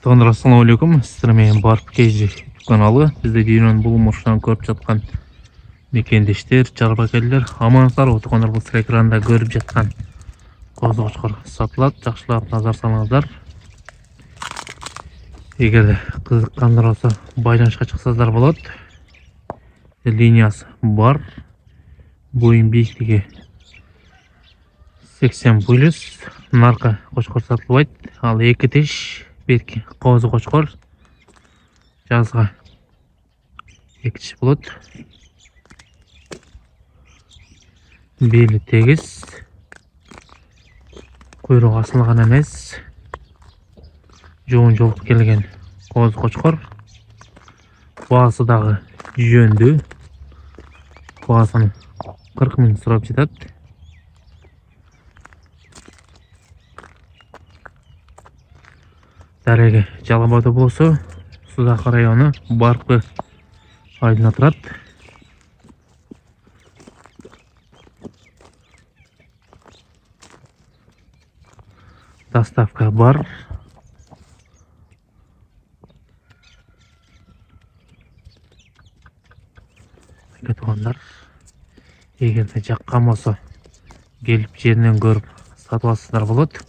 Туугандар, ассалому алейкум. Сіздер менен Барп Кейджи каналы. Бизде дүйнөнүн бул муршунан көрүп жаткан мекендештер, жарбакерлер амансыздар. Туугандар, бул силер экранда көрүп жаткан козу кочкор сатылат. Жакшылап назар салыңыздар. Эгерде кызыккандар болсо байланышка чыксаңыздар болот. Линиясы бар. Боюн бийиктиги 80+. Нарка кочкор сатылбайт. Ал 2 тиш бетки козу кочкор. Жазга 2 тиш болот. Бели тегиз. Куйругу асылган эмес. Жоон жолук келген козу кочкор. Баасы дагы жөндүү. Баасын 40 миң сурап жатат. Дареге Жалал-Абад болсо, Сузакы району Барпы айдына турат. Доставка бар. Туугандар, эгерде жаккан болсо келип жеринен көрүп сатып алсаңыздар болот.